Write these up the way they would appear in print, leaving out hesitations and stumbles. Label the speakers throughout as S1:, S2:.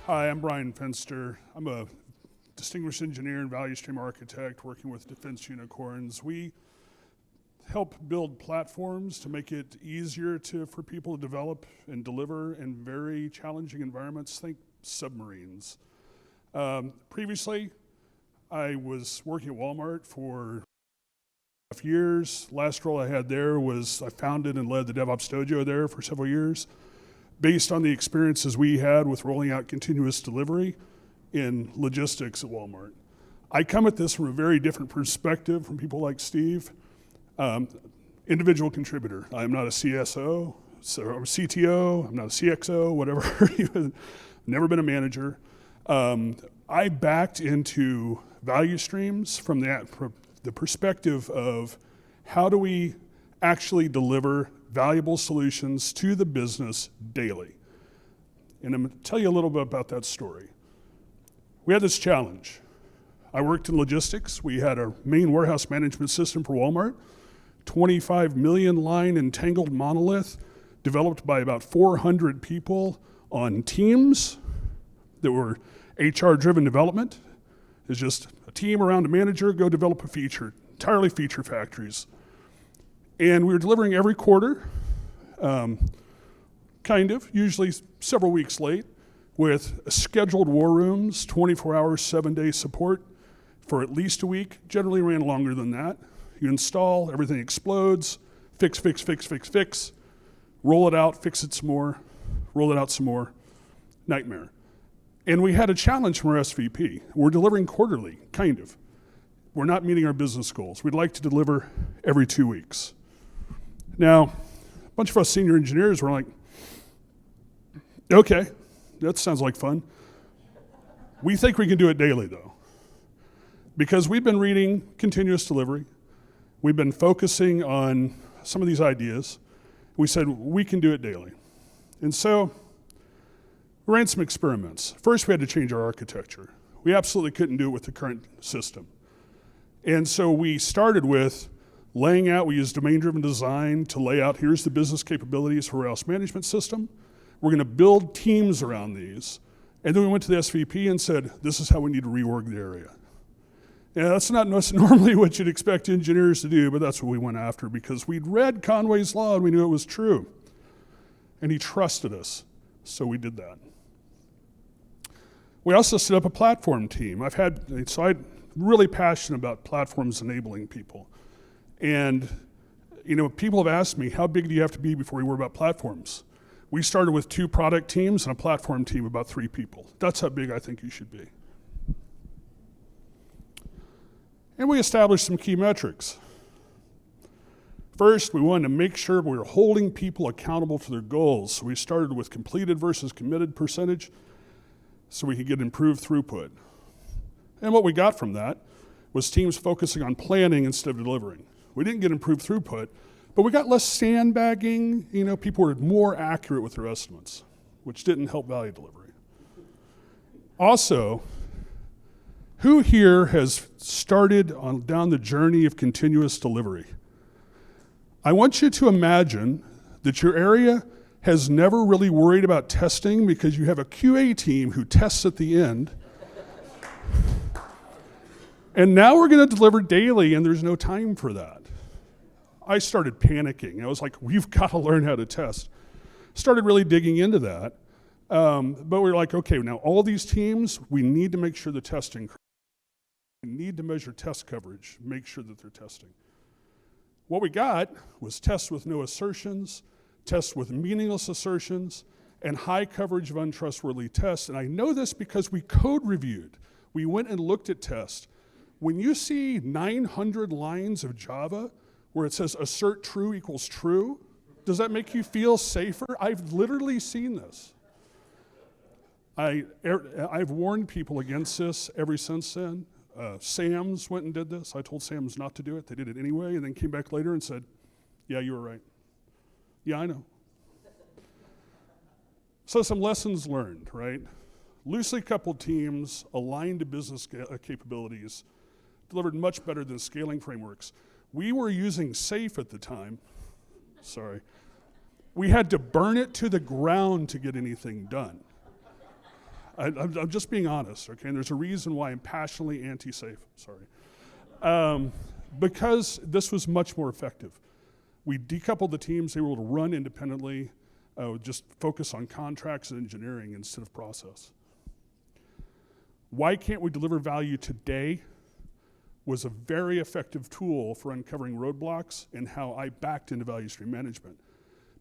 S1: Hi, I'm Bryan Finster. I'm a distinguished engineer and value stream architect working with defense unicorns. We help build platforms to make it easier for people to develop and deliver in very challenging environments. Think submarines. Previously, I was working at Walmart for years. Last role I had there was I founded and led the DevOps Dojo there for several years, based on the experiences we had with rolling out continuous delivery in logistics at Walmart. I come at this from a very different perspective from people like Steve. Individual contributor. I'm not a CSO, or CTO, I'm not a CXO, whatever. Never been a manager. I backed into value streams from the perspective of how do we actually deliver valuable solutions to the business daily. And I'm going to tell you a little bit about that story. We had this challenge. I worked in logistics. We had a main warehouse management system for Walmart, 25 million line entangled monolith developed by about 400 people on teams that were HR-driven development. It's just a team around a manager, go develop a feature, entirely feature factories. And we were delivering every quarter, usually several weeks late, with scheduled war rooms, 24 hours, 7-day support for at least a week, generally ran longer than that. You install, everything explodes, fix, roll it out, fix it some more, roll it out some more, nightmare. And we had a challenge from our SVP. We're delivering quarterly, kind of. We're not meeting our business goals. We'd like to deliver every 2 weeks. Now, a bunch of us senior engineers were like, okay, that sounds like fun. We think we can do it daily though, because we've been reading continuous delivery. We've been focusing on some of these ideas. We said we can do it daily. And so we ran some experiments. First, we had to change our architecture. We absolutely couldn't do it with the current system. And so we started with laying out, we used domain-driven design to lay out, here's the business capabilities for warehouse management system. We're going to build teams around these. And then we went to the SVP and said, this is how we need to reorg the area. Yeah, that's not normally what you'd expect engineers to do, but that's what we went after because we'd read Conway's Law and we knew it was true. And he trusted us, so we did that. We also set up a platform team. I'm really passionate about platforms enabling people. And people have asked me, how big do you have to be before you worry about platforms? We started with 2 product teams and a platform team, about 3 people. That's how big I think you should be. And we established some key metrics. First, we wanted to make sure we were holding people accountable to their goals. So we started with completed versus committed percentage so we could get improved throughput. And what we got from that was teams focusing on planning instead of delivering. We didn't get improved throughput, but we got less sandbagging. People were more accurate with their estimates, which didn't help value delivery. Also, who here has started down the journey of continuous delivery? I want you to imagine that your area has never really worried about testing because you have a QA team who tests at the end. And now we're going to deliver daily and there's no time for that. I started panicking. I was like, we've got to learn how to test. Started really digging into that. But we were like, okay, now all these teams, we need to make sure the testing. We need to measure test coverage, make sure that they're testing. What we got was tests with no assertions, tests with meaningless assertions, and high coverage of untrustworthy tests. And I know this because we code reviewed. We went and looked at tests. When you see 900 lines of Java where it says assert true equals true, does that make you feel safer? I've literally seen this. I've warned people against this ever since then. Sam's went and did this. I told Sam's not to do it. They did it anyway, and then came back later and said, yeah, you were right. Yeah, I know. So some lessons learned, right? Loosely coupled teams aligned to business capabilities delivered much better than scaling frameworks. We were using SAFe at the time. Sorry. We had to burn it to the ground to get anything done. I'm just being honest, okay? And there's a reason why I'm passionately anti-safe, sorry. Because this was much more effective. We decoupled the teams, they were able to run independently, just focus on contracts and engineering instead of process. Why can't we deliver value today was a very effective tool for uncovering roadblocks and how I backed into value stream management.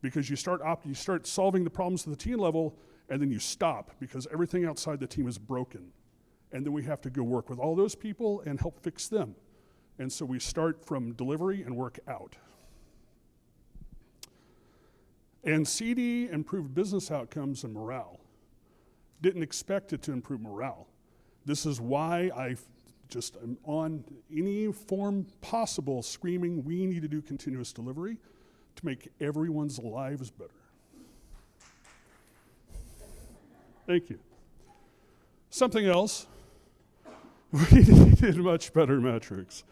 S1: Because you start solving the problems at the team level, and then you stop because everything outside the team is broken. And then we have to go work with all those people and help fix them. And so we start from delivery and work out. And CD improved business outcomes and morale. Didn't expect it to improve morale. This is why I'm on any form possible screaming, we need to do continuous delivery to make everyone's lives better. Thank you. Something else, we needed much better metrics.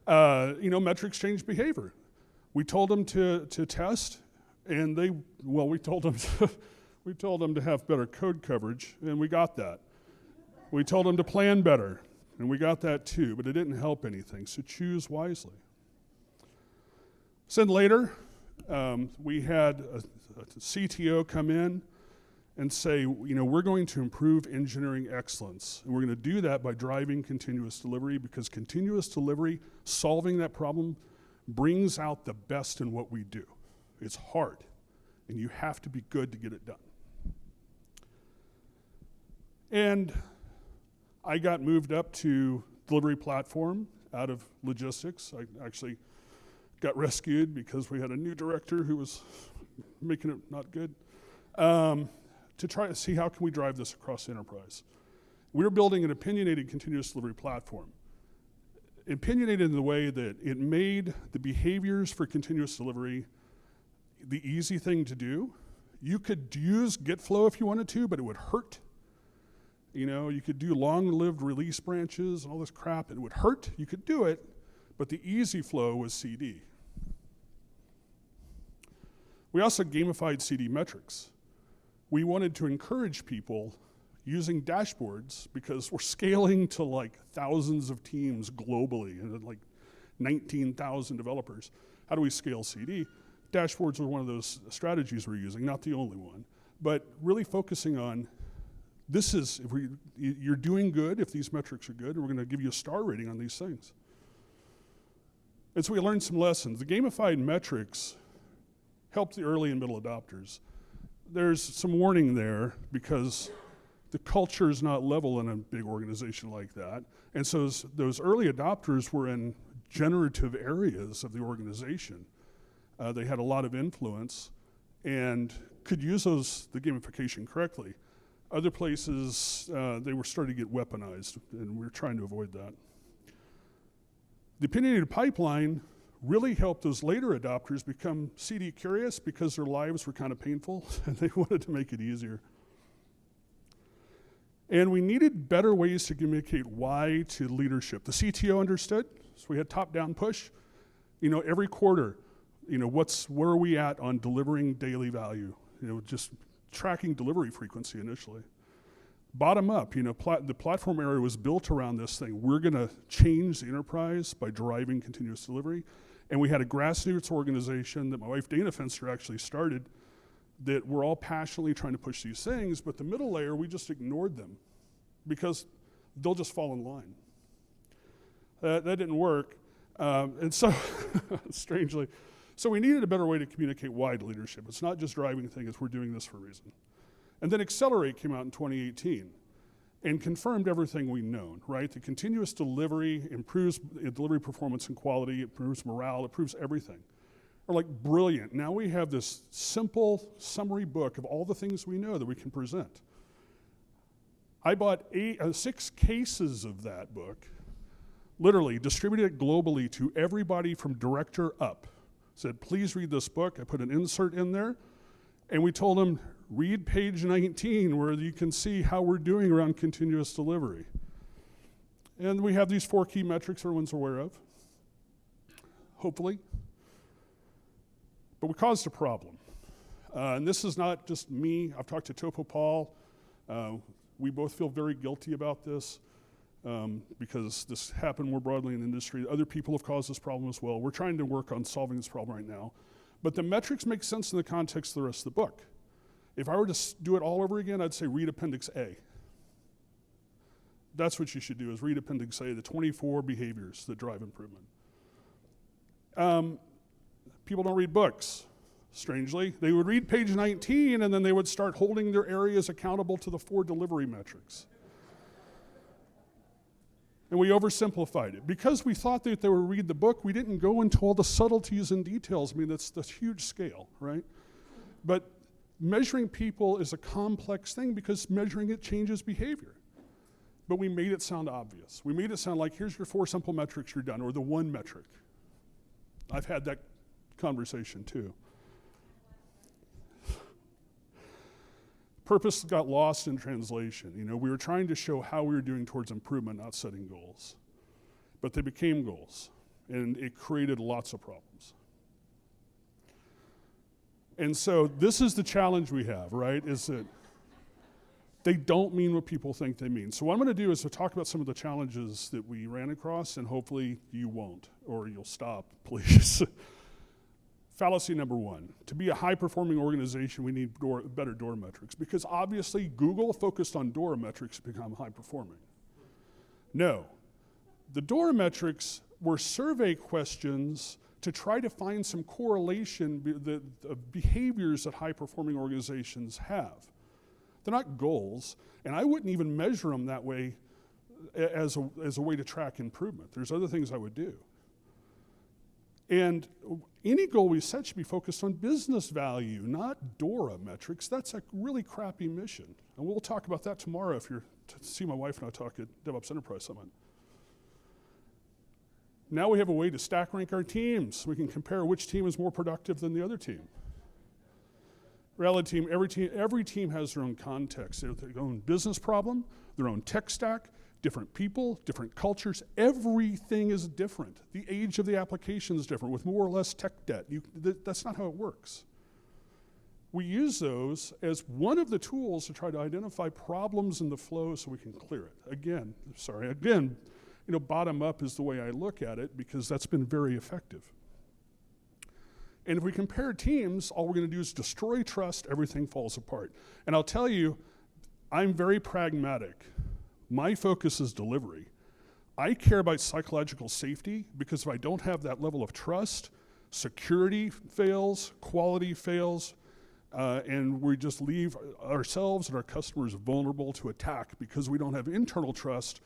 S1: Metrics change behavior. We told them to test, and we told them to have better code coverage, and we got that. We told them to plan better, and we got that too, but it didn't help anything, so choose wisely. So then later, we had a CTO come in and say, we're going to improve engineering excellence, and we're going to do that by driving continuous delivery, because continuous delivery, solving that problem, brings out the best in what we do. It's hard, and you have to be good to get it done. And I got moved up to delivery platform out of logistics. I actually got rescued because we had a new director who was making it not good, to try to see how can we drive this across the enterprise. We're building an opinionated continuous delivery platform. Opinionated in the way that it made the behaviors for continuous delivery the easy thing to do. You could use Git flow if you wanted to, but it would hurt. You could do long-lived release branches and all this crap. It would hurt. You could do it, but the easy flow was CD. We also gamified CD metrics. We wanted to encourage people using dashboards because we're scaling to like thousands of teams globally and like 19,000 developers. How do we scale CD? Dashboards are one of those strategies we're using, not the only one, but really focusing on you're doing good if these metrics are good, and we're going to give you a star rating on these things. And so we learned some lessons. The gamified metrics helped the early and middle adopters. There's some warning there because the culture is not level in a big organization like that. And so those early adopters were in generative areas of the organization. They had a lot of influence and could use the gamification correctly. Other places, they were starting to get weaponized, and we're trying to avoid that. The opinionated pipeline really helped those later adopters become CD curious because their lives were kind of painful, and they wanted to make it easier. And we needed better ways to communicate why to leadership. The CTO understood, so we had top-down push. Every quarter, where are we at on delivering daily value? Just tracking delivery frequency initially. Bottom up, the platform area was built around this thing. We're gonna change the enterprise by driving continuous delivery. And we had a grassroots organization that my wife Dana Finster actually started that we're all passionately trying to push these things, but the middle layer, we just ignored them because they'll just fall in line. That didn't work. And so, strangely, so we needed a better way to communicate why to leadership. It's not just driving things, we're doing this for a reason. And then Accelerate came out in 2018 and confirmed everything we've known, right? The continuous delivery improves delivery performance and quality, it improves morale, it improves everything. We're like, brilliant. Now we have this simple summary book of all the things we know that we can present. I bought 6 cases of that book, literally distributed it globally to everybody from director up. Said, please read this book. I put an insert in there, and we told them, read page 19 where you can see how we're doing around continuous delivery. And we have these 4 key metrics everyone's aware of, hopefully. But we caused a problem. And this is not just me. I've talked to Topo Paul. We both feel very guilty about this because this happened more broadly in the industry. Other people have caused this problem as well. We're trying to work on solving this problem right now. But the metrics make sense in the context of the rest of the book. If I were to do it all over again, I'd say read Appendix A. That's what you should do, is read Appendix A, the 24 behaviors that drive improvement. People don't read books, strangely. They would read page 19, and then they would start holding their areas accountable to the 4 delivery metrics. And we oversimplified it. Because we thought that they would read the book, we didn't go into all the subtleties and details. I mean, that's huge scale, right? But measuring people is a complex thing because measuring it changes behavior. But we made it sound obvious. We made it sound like, here's your 4 simple metrics, you're done, or the 1 metric. I've had that conversation too. Purpose got lost in translation. You know, we were trying to show how we were doing towards improvement, not setting goals. But they became goals, and it created lots of problems. And so this is the challenge we have, right, is that they don't mean what people think they mean. So what I'm going to do is to talk about some of the challenges that we ran across, and hopefully you won't, or you'll stop, please. Fallacy number 1, to be a high-performing organization, we need better DORA metrics, because obviously Google focused on DORA metrics to become high-performing. No, the DORA metrics were survey questions to try to find some correlation of behaviors that high-performing organizations have. They're not goals, and I wouldn't even measure them that way as a way to track improvement. There's other things I would do. And any goal we set should be focused on business value, not DORA metrics. That's a really crappy mission. And we'll talk about that tomorrow if you're to see my wife and I talk at DevOps Enterprise Summit. Now we have a way to stack rank our teams. We can compare which team is more productive than the other team. Reality team, every team has their own context, their own business problem, their own tech stack, different people, different cultures. Everything is different. The age of the application is different with more or less tech debt. That's not how it works. We use those as one of the tools to try to identify problems in the flow so we can clear it. Again, you know, bottom up is the way I look at it because that's been very effective. And if we compare teams, all we're going to do is destroy trust, everything falls apart. And I'll tell you, I'm very pragmatic. My focus is delivery. I care about psychological safety because if I don't have that level of trust, security fails, quality fails, and we just leave ourselves and our customers vulnerable to attack because we don't have internal trust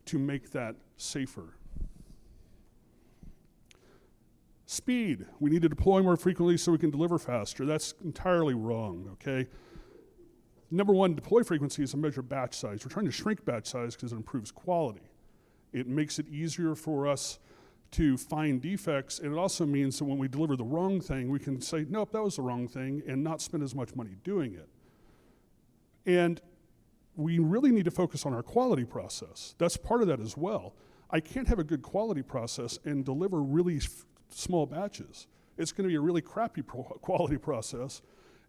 S1: to make that safer. Speed, we need to deploy more frequently so we can deliver faster. That's entirely wrong, okay? Number 1, deploy frequency is a measure of batch size. We're trying to shrink batch size because it improves quality. It makes it easier for us to find defects, and it also means that when we deliver the wrong thing, we can say, nope, that was the wrong thing, and not spend as much money doing it. And we really need to focus on our quality process. That's part of that as well. I can't have a good quality process and deliver really small batches. It's going to be a really crappy quality process,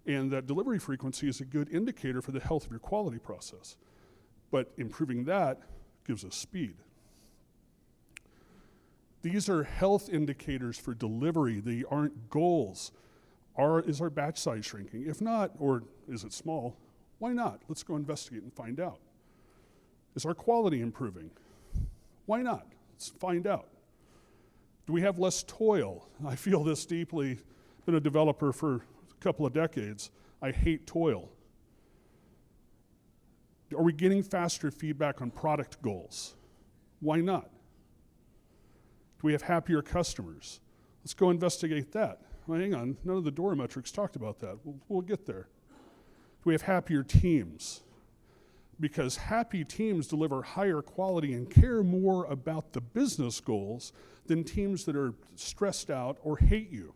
S1: and that delivery frequency is a good indicator for the health of your quality process. But improving that gives us speed. These are health indicators for delivery. They aren't goals. Is our batch size shrinking? If not, or is it small, why not? Let's go investigate and find out. Is our quality improving? Why not? Let's find out. Do we have less toil? I feel this deeply. Been a developer for a couple of decades. I hate toil. Are we getting faster feedback on product goals? Why not? Do we have happier customers? Let's go investigate that. Well, hang on, none of the DORA metrics talked about that. We'll get there. Do we have happier teams? Because happy teams deliver higher quality and care more about the business goals than teams that are stressed out or hate you.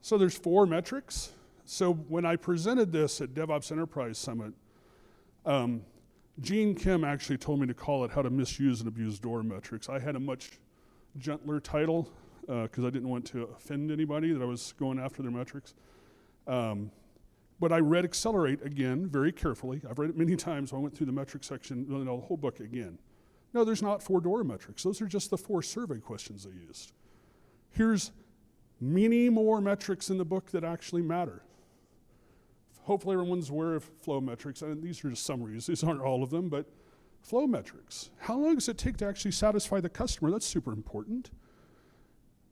S1: So there's 4 metrics. So when I presented this at DevOps Enterprise Summit, Gene Kim actually told me to call it How to Misuse and Abuse DORA Metrics. I had a much gentler title because I didn't want to offend anybody that I was going after their metrics. But I read Accelerate again very carefully. I've read it many times. I went through the metric section, the whole book again. No, there's not 4 DORA metrics. Those are just the 4 survey questions they used. Here's many more metrics in the book that actually matter. Hopefully everyone's aware of flow metrics, and these are just summaries. These aren't all of them, but flow metrics. How long does it take to actually satisfy the customer? That's super important.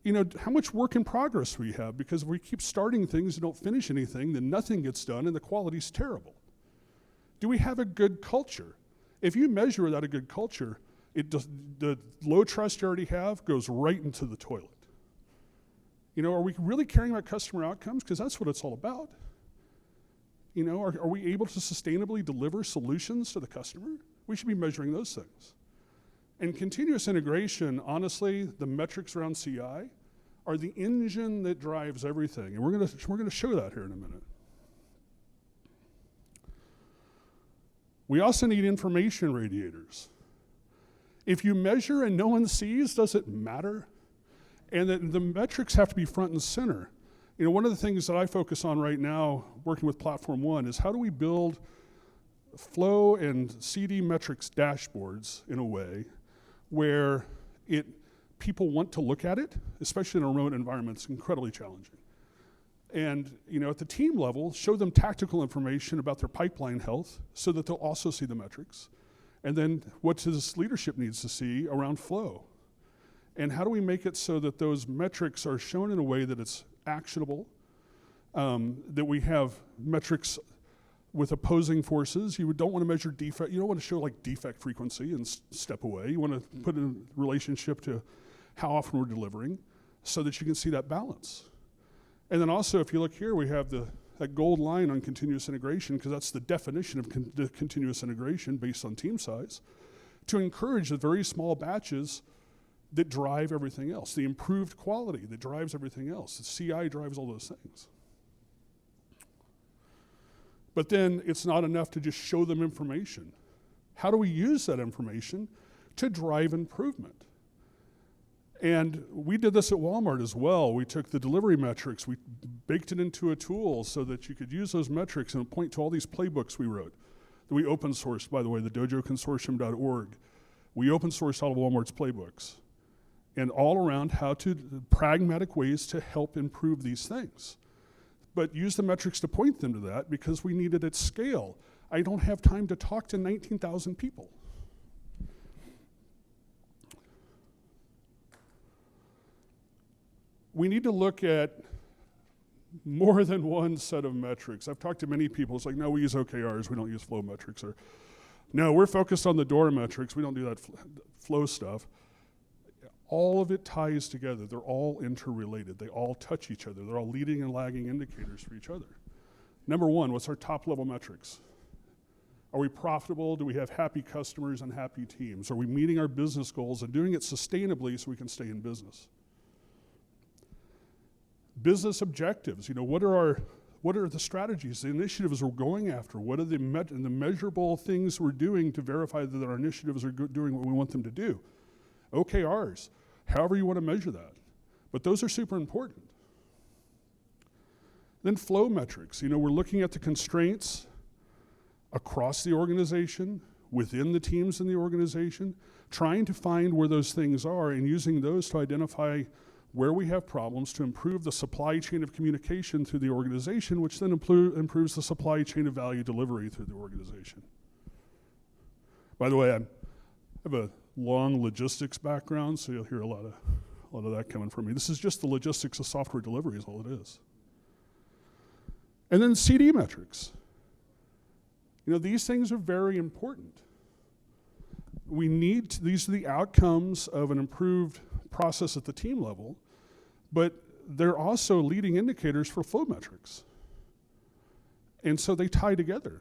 S1: You know, how much work in progress we have, because if we keep starting things and don't finish anything, then nothing gets done and the quality's terrible. Do we have a good culture? If you measure without a good culture, the low trust you already have goes right into the toilet. You know, are we really caring about customer outcomes? Because that's what it's all about. You know, are we able to sustainably deliver solutions to the customer? We should be measuring those things. And continuous integration, honestly, the metrics around CI are the engine that drives everything. And we're gonna show that here in a minute. We also need information radiators. If you measure and no one sees, does it matter? And the metrics have to be front and center. You know, one of the things that I focus on right now, working with Platform One, is how do we build flow and CD metrics dashboards in a way where people want to look at it, especially in a remote environment. It's incredibly challenging. And you know, at the team level, show them tactical information about their pipeline health so that they'll also see the metrics. And then what does leadership needs to see around flow? And how do we make it so that those metrics are shown in a way that it's actionable, that we have metrics with opposing forces? You don't want to measure defect. You don't want to show like defect frequency and step away. You want to put in relationship to how often we're delivering so that you can see that balance. And then also, if you look here, we have that gold line on continuous integration, because that's the definition of continuous integration based on team size, to encourage the very small batches that drive everything else, the improved quality that drives everything else. The CI drives all those things. But then it's not enough to just show them information. How do we use that information to drive improvement? And we did this at Walmart as well. We took the delivery metrics, we baked it into a tool so that you could use those metrics and point to all these playbooks we wrote, that we open sourced, by the way, the dojoconsortium.org. We open sourced all of Walmart's playbooks, and all around how to, pragmatic ways to help improve these things. But use the metrics to point them to that, because we need it at scale. I don't have time to talk to 19,000 people. We need to look at more than one set of metrics. I've talked to many people. It's like, no, we use OKRs. We don't use flow metrics. Or, no, we're focused on the DORA metrics. We don't do that flow stuff. All of it ties together. They're all interrelated. They all touch each other. They're all leading and lagging indicators for each other. Number one, what's our top level metrics? Are we profitable? Do we have happy customers and happy teams? Are we meeting our business goals and doing it sustainably so we can stay in business? Business objectives, you know, what are the strategies, the initiatives we're going after? What are the measurable things we're doing to verify that our initiatives are doing what we want them to do? OKRs, however you want to measure that. But those are super important. Then flow metrics, you know, we're looking at the constraints across the organization, within the teams in the organization, trying to find where those things are and using those to identify where we have problems to improve the supply chain of communication through the organization, which then improves the supply chain of value delivery through the organization. By the way, I have a long logistics background, so you'll hear a lot of that coming from me. This is just the logistics of software delivery is all it is. And then CD metrics. You know, these things are very important. These are the outcomes of an improved process at the team level, but they're also leading indicators for flow metrics. And so they tie together.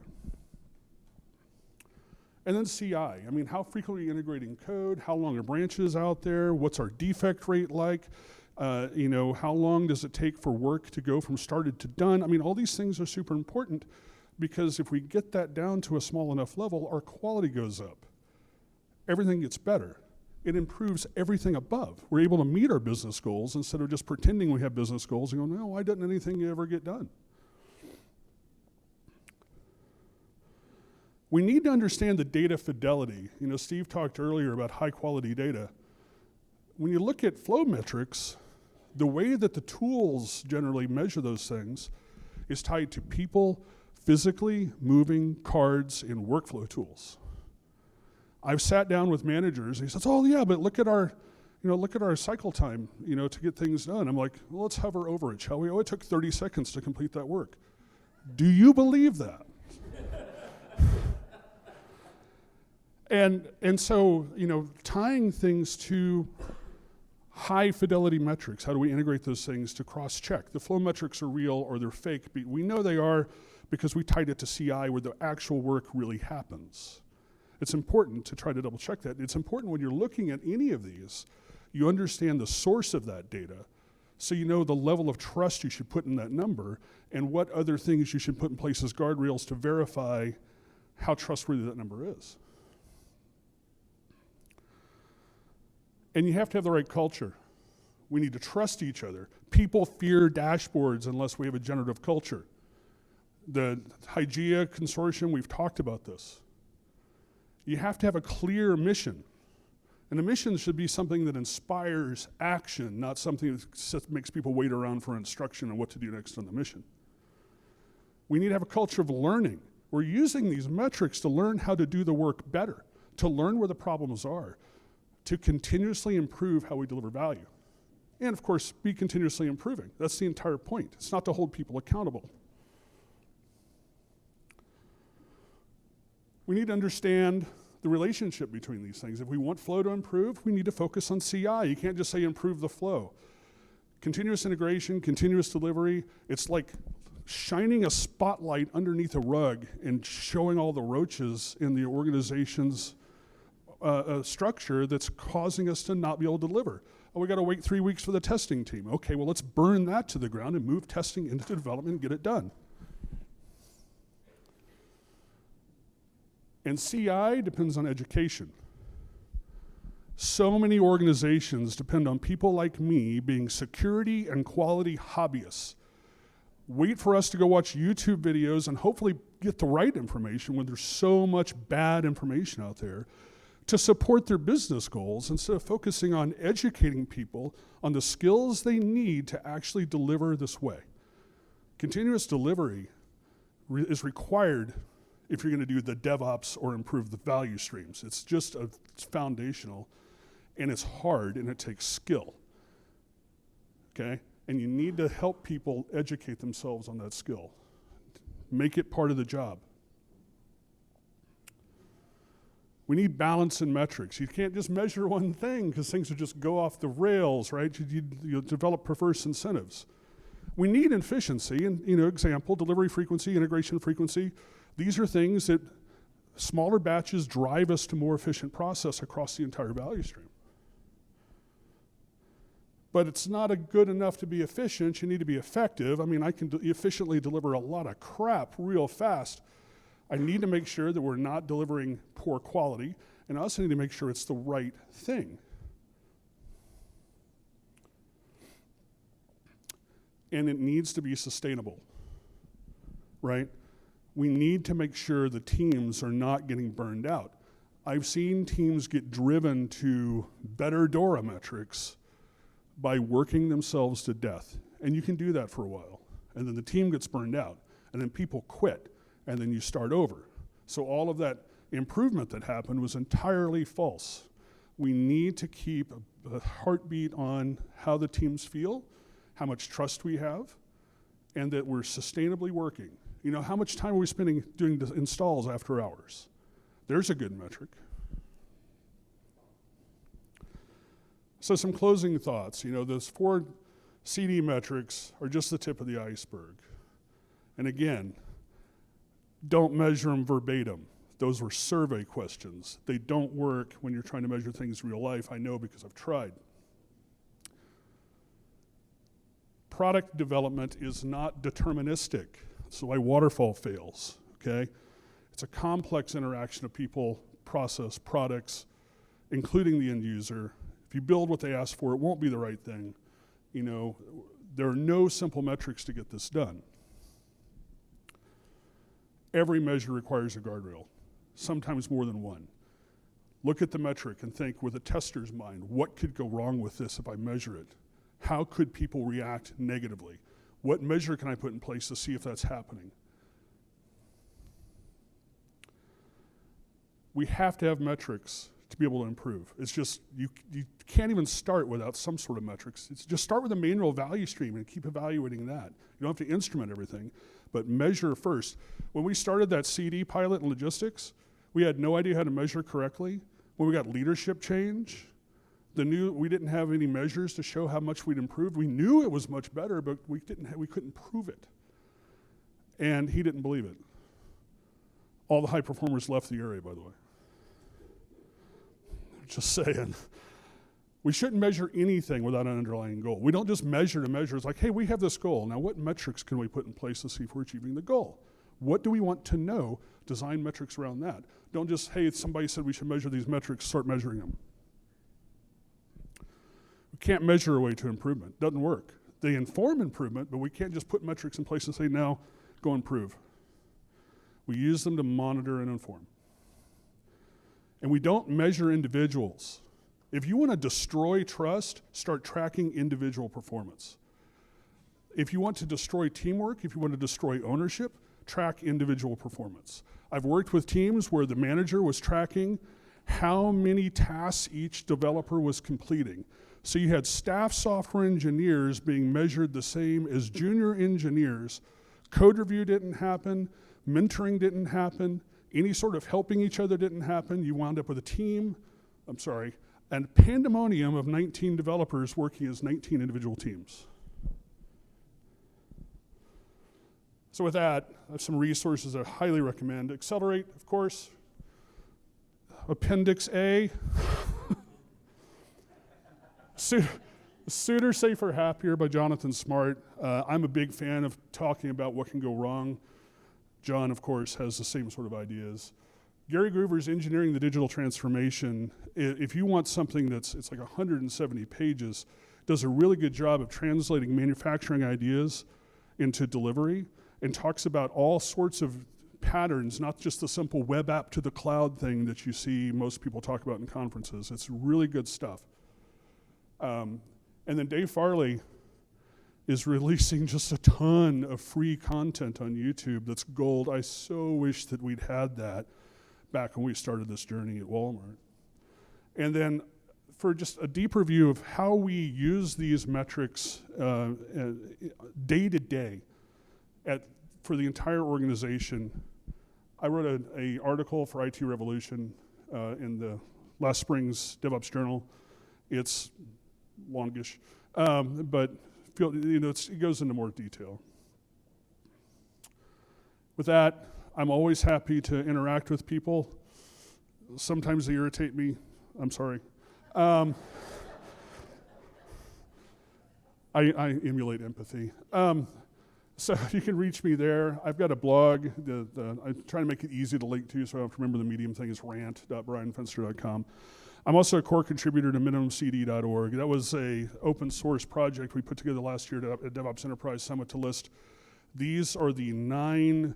S1: And then CI, I mean, how frequently are you integrating code? How long are branches out there? What's our defect rate like? You know, how long does it take for work to go from started to done? I mean, all these things are super important, because if we get that down to a small enough level, our quality goes up. Everything gets better. It improves everything above. We're able to meet our business goals instead of just pretending we have business goals and going, no, why didn't anything ever get done? We need to understand the data fidelity. You know, Steve talked earlier about high quality data. When you look at flow metrics, the way that the tools generally measure those things is tied to people physically moving cards in workflow tools. I've sat down with managers and he says, oh yeah, but look at our cycle time, to get things done. I'm like, well, let's hover over it, shall we? Oh, it took 30 seconds to complete that work. Do you believe that? And so, tying things to high fidelity metrics, how do we integrate those things to cross-check? The flow metrics are real or they're fake. We know they are because we tied it to CI where the actual work really happens. It's important to try to double check that. It's important when you're looking at any of these, you understand the source of that data so you know the level of trust you should put in that number and what other things you should put in place as guardrails to verify how trustworthy that number is. And you have to have the right culture. We need to trust each other. People fear dashboards unless we have a generative culture. The Hygeia Consortium, we've talked about this. You have to have a clear mission. And the mission should be something that inspires action, not something that makes people wait around for instruction on what to do next on the mission. We need to have a culture of learning. We're using these metrics to learn how to do the work better, to learn where the problems are, to continuously improve how we deliver value. And of course, be continuously improving. That's the entire point. It's not to hold people accountable. We need to understand the relationship between these things. If we want flow to improve, we need to focus on CI. You can't just say improve the flow. Continuous integration, continuous delivery, it's like shining a spotlight underneath a rug and showing all the roaches in the organization's structure that's causing us to not be able to deliver. Oh, we got to wait 3 weeks for the testing team. Okay, well, let's burn that to the ground and move testing into development and get it done. And CI depends on education. So many organizations depend on people like me being security and quality hobbyists. Wait for us to go watch YouTube videos and hopefully get the right information when there's so much bad information out there to support their business goals instead of focusing on educating people on the skills they need to actually deliver this way. Continuous delivery is required if you're going to do the DevOps or improve the value streams. It's just it's foundational, and it's hard, and it takes skill, okay? And you need to help people educate themselves on that skill. Make it part of the job. We need balance in metrics. You can't just measure one thing because things will just go off the rails, right? You develop perverse incentives. We need efficiency, and example, delivery frequency, integration frequency. These are things that smaller batches drive us to more efficient process across the entire value stream. But it's not good enough to be efficient. You need to be effective. I mean, I can efficiently deliver a lot of crap real fast. I need to make sure that we're not delivering poor quality, and I also need to make sure it's the right thing. And it needs to be sustainable, right? We need to make sure the teams are not getting burned out. I've seen teams get driven to better DORA metrics by working themselves to death. And you can do that for a while. And then the team gets burned out. And then people quit. And then you start over. So all of that improvement that happened was entirely false. We need to keep a heartbeat on how the teams feel, how much trust we have, and that we're sustainably working. How much time are we spending doing the installs after hours? There's a good metric. So some closing thoughts. Those 4 CD metrics are just the tip of the iceberg. And again, don't measure them verbatim. Those were survey questions. They don't work when you're trying to measure things in real life. I know because I've tried. Product development is not deterministic. That's why waterfall fails, okay? It's a complex interaction of people, process, products, including the end user. If you build what they ask for, it won't be the right thing. There are no simple metrics to get this done. Every measure requires a guardrail. sometimes more than one. Look at the metric and think with a tester's mind, what could go wrong with this if I measure it? How could people react negatively? What measure can I put in place to see if that's happening? We have to have metrics to be able to improve. It's just, you can't even start without some sort of metrics. It's just start with a manual value stream and keep evaluating that. You don't have to instrument everything, but measure first. When we started that CD pilot in logistics, we had no idea how to measure correctly. When we got leadership change, we didn't have any measures to show how much we'd improved. We knew it was much better, but we couldn't prove it. And he didn't believe it. All the high performers left the area, by the way. Just saying. We shouldn't measure anything without an underlying goal. We don't just measure to measure. It's like, hey, we have this goal. Now what metrics can we put in place to see if we're achieving the goal? What do we want to know? Design metrics around that. Don't just, hey, somebody said we should measure these metrics, start measuring them. We can't measure a way to improvement. Doesn't work. They inform improvement, but we can't just put metrics in place and say, now, go improve. We use them to monitor and inform. And we don't measure individuals. If you want to destroy trust, start tracking individual performance. If you want to destroy teamwork, if you want to destroy ownership, track individual performance. I've worked with teams where the manager was tracking how many tasks each developer was completing. So you had staff software engineers being measured the same as junior engineers. Code review didn't happen, mentoring didn't happen, any sort of helping each other didn't happen. You wound up with a team, and pandemonium of 19 developers working as 19 individual teams. So with that, I have some resources I highly recommend. Accelerate, of course. Appendix A. Sooner, Safer, Happier by Jonathan Smart. I'm a big fan of talking about what can go wrong. John, of course, has the same sort of ideas. Gary Groover's Engineering the Digital Transformation. If you want something it's like 170 pages, does a really good job of translating manufacturing ideas into delivery and talks about all sorts of patterns, not just the simple web app to the cloud thing that you see most people talk about in conferences. It's really good stuff. And then Dave Farley is releasing just a ton of free content on YouTube that's gold. I so wish that we'd had that back when we started this journey at Walmart. And then for just a deeper view of how we use these metrics day to day for the entire organization, I wrote an article for IT Revolution in the last spring's DevOps Journal. It's longish, but it goes into more detail. With that, I'm always happy to interact with people. Sometimes they irritate me. I'm sorry. I emulate empathy. So you can reach me there. I've got a blog. I'm trying to make it easy to link to, so I don't have to remember the Medium thing is rant.bryanfinster.com. I'm also a core contributor to minimumcd.org. That was a open source project we put together last year at DevOps Enterprise Summit to list. These are the 9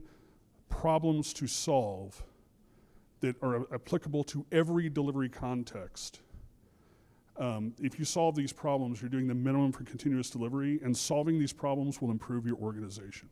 S1: problems to solve that are applicable to every delivery context. If you solve these problems, you're doing the minimum for continuous delivery, and solving these problems will improve your organization.